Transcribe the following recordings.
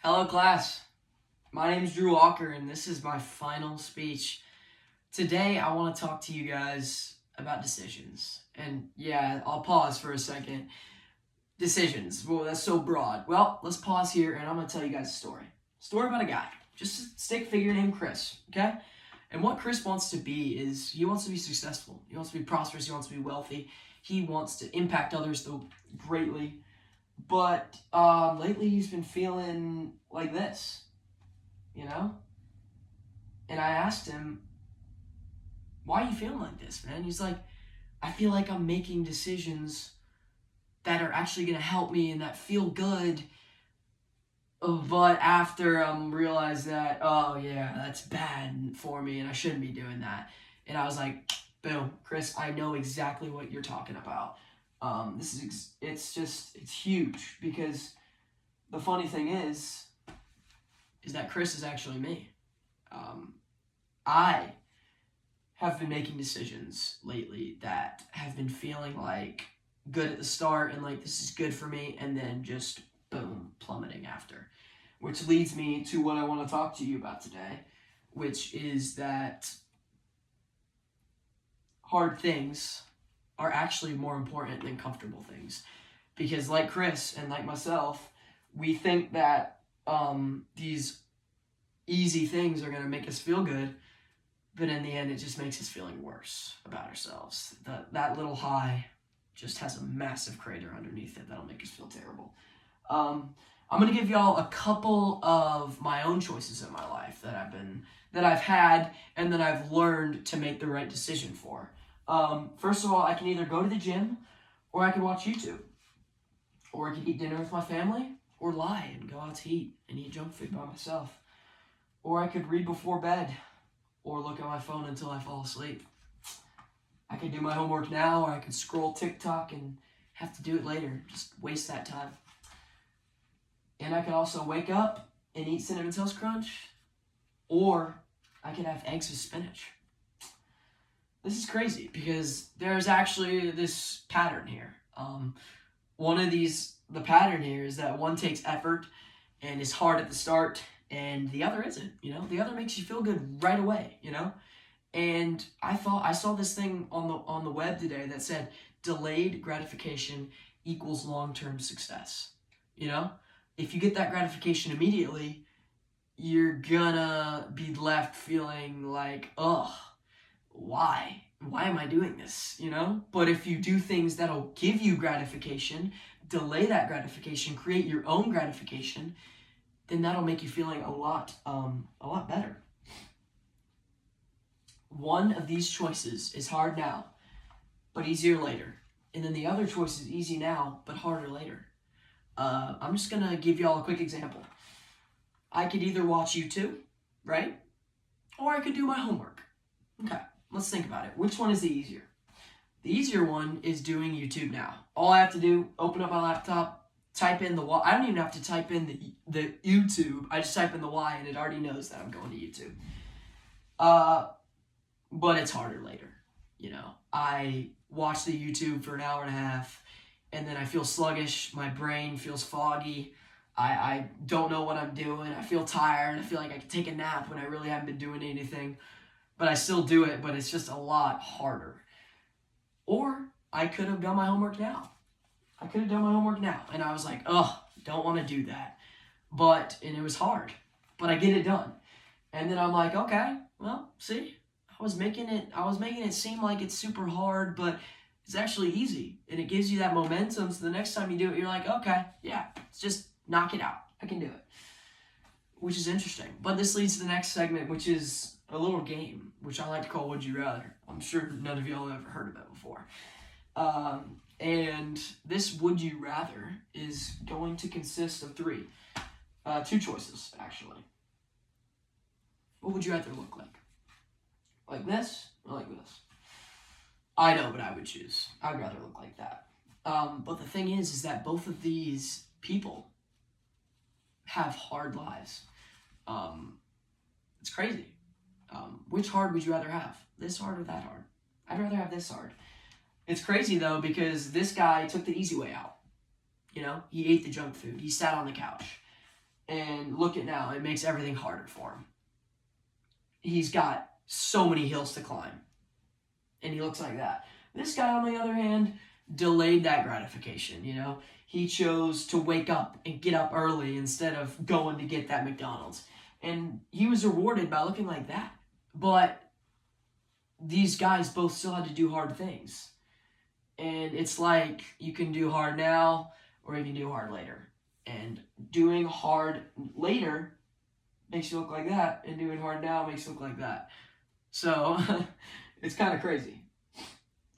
Hello, class. My name is Drew Walker, and this is my final speech. Today, I want to talk to you guys about decisions. And yeah, I'll pause for a second. Decisions. Well, that's so broad. Well, let's pause here, and I'm going to tell you guys a story. Story about a guy. Just a stick figure named Chris, okay? And what Chris wants to be is he wants to be successful. He wants to be prosperous. He wants to be wealthy. He wants to impact others though greatly. But lately he's been feeling like this, you know? And I asked him, why are you feeling like this, man? He's like, I feel like I'm making decisions that are actually going to help me and that feel good. But after realize that, oh yeah, that's bad for me and I shouldn't be doing that. And I was like, boom, Chris, I know exactly what you're talking about. It's huge because the funny thing is that Chris is actually me. I have been making decisions lately that have been feeling like good at the start and like this is good for me, and then just boom, plummeting after. Which leads me to what I want to talk to you about today, which is that hard things are actually more important than comfortable things. Because like Chris and like myself, we think that these easy things are going to make us feel good, but in the end, it just makes us feeling worse about ourselves. That little high just has a massive crater underneath it that'll make us feel terrible. I'm going to give y'all a couple of my own choices in my life that I've had and that I've learned to make the right decision for. First of all, I can either go to the gym or I can watch YouTube. Or I could eat dinner with my family, or lie and go out to eat and eat junk food by myself. Or I could read before bed, or look at my phone until I fall asleep. I could do my homework now, or I could scroll TikTok and have to do it later. Just waste that time. And I could also wake up and eat Cinnamon Toast Crunch, or I could have eggs with spinach. This is crazy because there's actually this pattern here. The pattern here is that one takes effort and is hard at the start, and the other isn't, the other makes you feel good right away, and I saw this thing on the web today that said delayed gratification equals long-term success. If you get that gratification immediately, you're gonna be left feeling like, ugh, why am I doing this, But if you do things that'll give you gratification, delay that gratification, create your own gratification, then that'll make you feeling a lot better. One of these choices is hard now, but easier later. And then the other choice is easy now, but harder later. I'm just gonna give y'all a quick example. I could either watch YouTube, right? Or I could do my homework. Okay. Let's think about it. Which one is the easier? The easier one is doing YouTube now. All I have to do, open up my laptop, type in the Y. I don't even have to type in the YouTube. I just type in the Y and it already knows that I'm going to YouTube. But it's harder later. I watch the YouTube for an hour and a half and then I feel sluggish. My brain feels foggy. I don't know what I'm doing. I feel tired. I feel like I could take a nap when I really haven't been doing anything. But I still do it, but it's just a lot harder. Or I could have done my homework now. And I was like, don't want to do that. And it was hard, but I get it done. And then I'm like, okay, well, see, I was making it seem like it's super hard, but it's actually easy. And it gives you that momentum. So the next time you do it, you're like, okay, yeah, let's just knock it out. I can do it. Which is interesting. But this leads to the next segment, which is a little game, which I like to call Would You Rather. I'm sure none of y'all have ever heard of it before. And this Would You Rather is going to consist of two choices, actually. What would you rather look like? Like this or like this? I know what I would choose. I'd rather look like that. But the thing is that both of these people have hard lives. It's crazy. Which hard would you rather have? This hard or that hard? I'd rather have this hard. It's crazy though because this guy took the easy way out. He ate the junk food. He sat on the couch. And look at now, it makes everything harder for him. He's got so many hills to climb. And he looks like that. This guy, on the other hand, delayed that gratification, you know? He chose to wake up and get up early instead of going to get that McDonald's. And he was rewarded by looking like that. But these guys both still had to do hard things. And it's like you can do hard now or you can do hard later. And doing hard later makes you look like that, and doing hard now makes you look like that. So it's kind of crazy.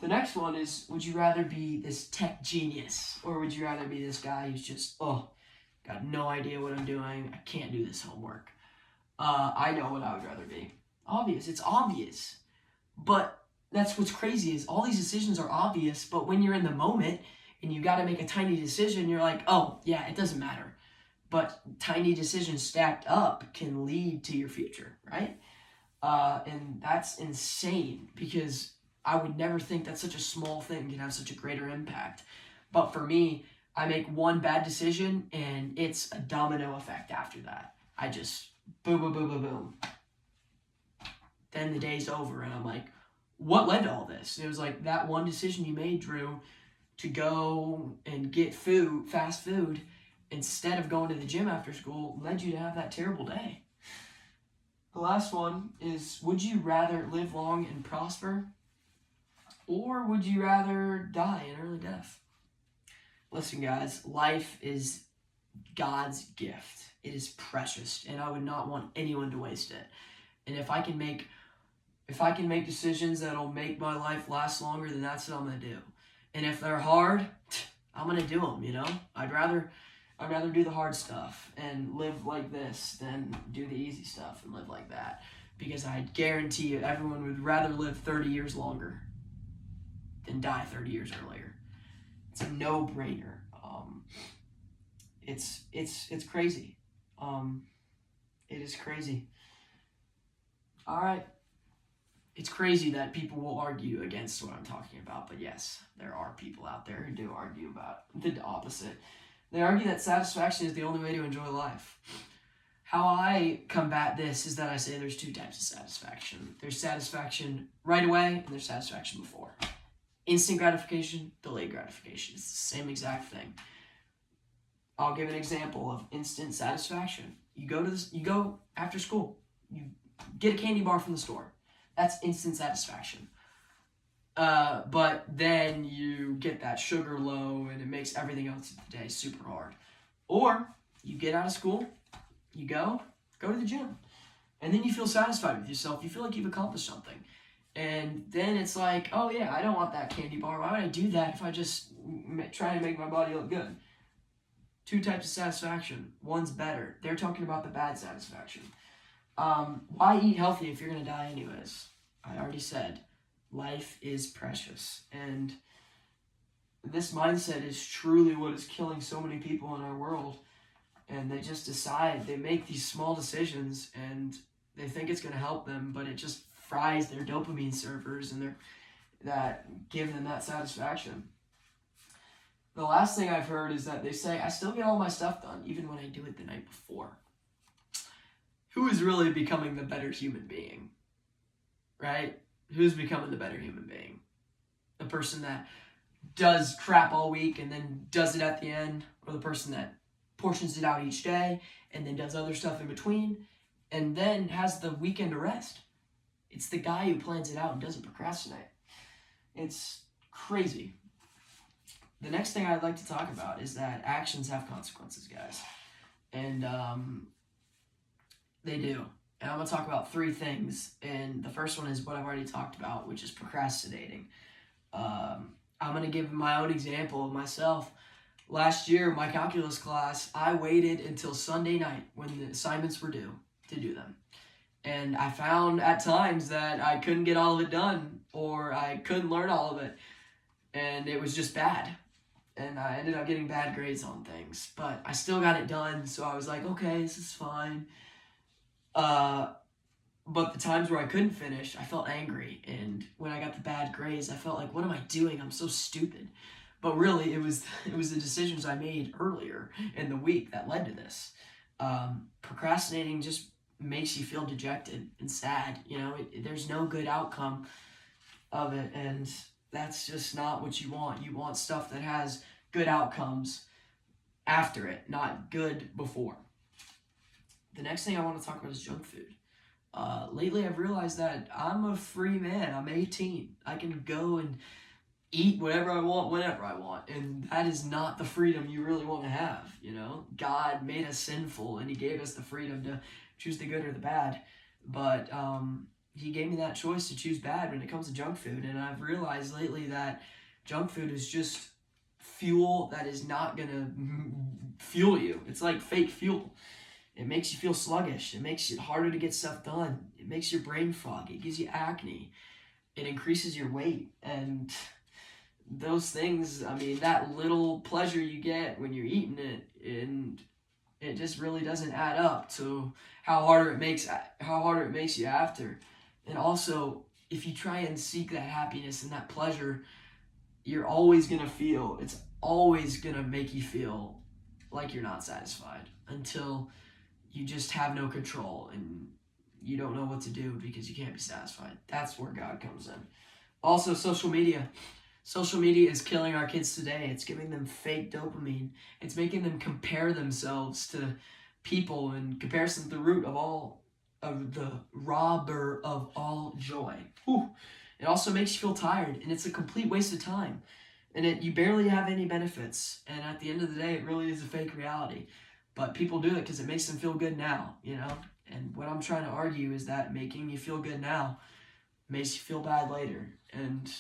The next one is, would you rather be this tech genius, or would you rather be this guy who's just, got no idea what I'm doing, I can't do this homework? I know what I would rather be. It's obvious. But that's what's crazy, is all these decisions are obvious, but when you're in the moment and you got to make a tiny decision, you're like, oh, yeah, it doesn't matter. But tiny decisions stacked up can lead to your future, right? And that's insane, because I would never think that such a small thing can have such a greater impact. But for me, I make one bad decision and it's a domino effect after that. I just boom, boom, boom, boom, boom. Then the day's over and I'm like, what led to all this? And it was like that one decision you made, Drew, to go and get fast food, instead of going to the gym after school, led you to have that terrible day. The last one is, would you rather live long and prosper, or would you rather die an early death? Listen, guys, life is God's gift. It is precious, and I would not want anyone to waste it. And if I can make decisions that'll make my life last longer, then that's what I'm going to do. And if they're hard, I'm going to do them, you know? I'd rather do the hard stuff and live like this than do the easy stuff and live like that. Because I guarantee you, everyone would rather live 30 years longer than die 30 years earlier. It's a no-brainer. It's crazy. It is crazy. All right. It's crazy that people will argue against what I'm talking about, but yes, there are people out there who do argue about the opposite. They argue that satisfaction is the only way to enjoy life. How I combat this is that I say there's two types of satisfaction. There's satisfaction right away, and there's satisfaction before. Instant gratification, delayed gratification. It's the same exact thing. I'll give an example of instant satisfaction. You go after school. You get a candy bar from the store. That's instant satisfaction. But then you get that sugar low and it makes everything else of the day super hard. Or you get out of school, you go to the gym, and then you feel satisfied with yourself. You feel like you've accomplished something. And then it's like, oh yeah, I don't want that candy bar. Why would I do that if I just try to make my body look good? Two types of satisfaction. One's better. They're talking about the bad satisfaction. Why eat healthy if you're going to die anyways? I already said, life is precious. And this mindset is truly what is killing so many people in our world. And they just decide, they make these small decisions and they think it's going to help them, but it just fries their dopamine servers and that give them that satisfaction. The last thing I've heard is that they say, I still get all my stuff done, even when I do it the night before. Who is really becoming the better human being? Right? Who's becoming the better human being? The person that does crap all week and then does it at the end, or the person that portions it out each day and then does other stuff in between and then has the weekend to rest? It's the guy who plans it out and doesn't procrastinate. It's crazy. The next thing I'd like to talk about is that actions have consequences, guys. And they do. And I'm going to talk about three things. And the first one is what I've already talked about, which is procrastinating. I'm going to give my own example of myself. Last year, my calculus class, I waited until Sunday night when the assignments were due to do them. And I found at times that I couldn't get all of it done, or I couldn't learn all of it. And it was just bad. And I ended up getting bad grades on things. But I still got it done, so I was like, okay, this is fine. But the times where I couldn't finish, I felt angry. And when I got the bad grades, I felt like, what am I doing? I'm so stupid. But really, it was the decisions I made earlier in the week that led to this. Procrastinating just makes you feel dejected and sad. There's no good outcome of it, and that's just not what you want. You want stuff that has good outcomes after it, not good before. The next thing I want to talk about is junk food. Lately, I've realized that I'm a free man. I'm 18. I can go and eat whatever I want, whenever I want. And that is not the freedom you really want to have, God made us sinful, and he gave us the freedom to choose the good or the bad. But he gave me that choice to choose bad when it comes to junk food. And I've realized lately that junk food is just fuel that is not going to fuel you. It's like fake fuel. It makes you feel sluggish. It makes it harder to get stuff done. It makes your brain foggy. It gives you acne. It increases your weight. And those things, that little pleasure you get when you're eating it, and it just really doesn't add up to how harder it makes you after. And also, if you try and seek that happiness and that pleasure, you're always going to feel, it's always going to make you feel like you're not satisfied until you just have no control and you don't know what to do because you can't be satisfied. That's where God comes in. Also, social media. Social media is killing our kids today. It's giving them fake dopamine. It's making them compare themselves to people, and comparison the root of the robber of all joy. Whew. It also makes you feel tired, and it's a complete waste of time. And you barely have any benefits. And at the end of the day, it really is a fake reality. But people do it because it makes them feel good now, And what I'm trying to argue is that making you feel good now makes you feel bad later. And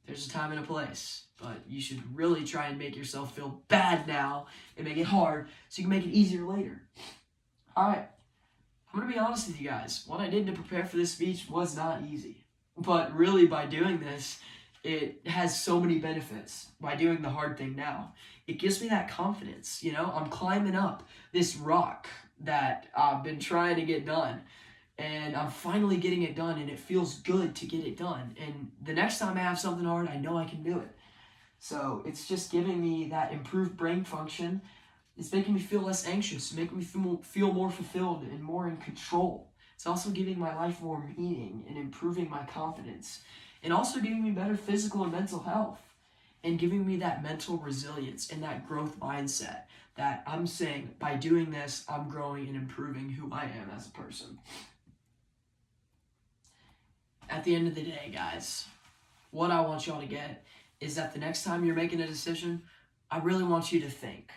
there's a time and a place, but you should really try and make yourself feel bad now and make it hard so you can make it easier later. All right, I'm going to be honest with you guys. What I did to prepare for this speech was not easy, but really by doing this, it has so many benefits. By doing the hard thing now, it gives me that confidence. I'm climbing up this rock that I've been trying to get done. And I'm finally getting it done, and it feels good to get it done. And the next time I have something hard, I know I can do it. So it's just giving me that improved brain function. It's making me feel less anxious, making me feel more fulfilled and more in control. It's also giving my life more meaning and improving my confidence. And also giving me better physical and mental health. And giving me that mental resilience and that growth mindset that I'm saying by doing this, I'm growing and improving who I am as a person. At the end of the day, guys, what I want y'all to get is that the next time you're making a decision, I really want you to think.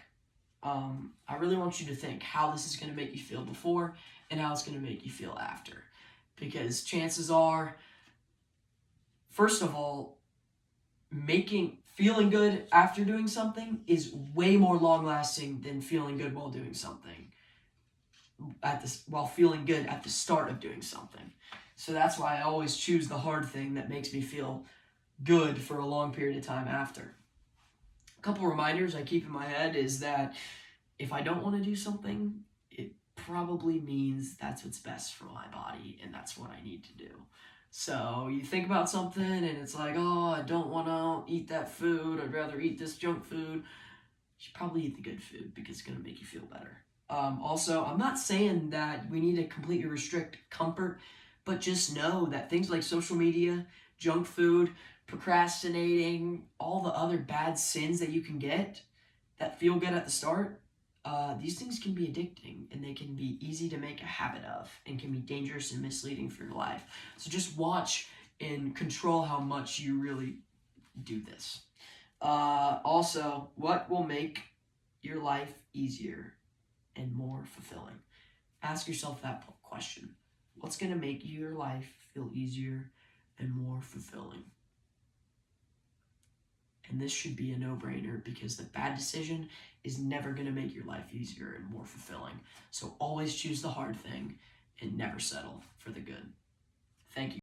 I really want you to think how this is going to make you feel before and how it's going to make you feel after. Because chances are, first of all, feeling good after doing something is way more long-lasting than feeling good while doing something. While feeling good at the start of doing something. So that's why I always choose the hard thing that makes me feel good for a long period of time after. A couple reminders I keep in my head is that if I don't want to do something, it probably means that's what's best for my body, and that's what I need to do. So you think about something, and it's like, oh, I don't want to eat that food. I'd rather eat this junk food. You should probably eat the good food because it's going to make you feel better. Also, I'm not saying that we need to completely restrict comfort, but just know that things like social media, junk food, procrastinating, all the other bad sins that you can get that feel good at the start, these things can be addicting, and they can be easy to make a habit of and can be dangerous and misleading for your life. So just watch and control how much you really do this. Also, what will make your life easier and more fulfilling? Ask yourself that question. What's going to make your life feel easier and more fulfilling? And this should be a no-brainer because the bad decision is never going to make your life easier and more fulfilling. So always choose the hard thing and never settle for the good. Thank you.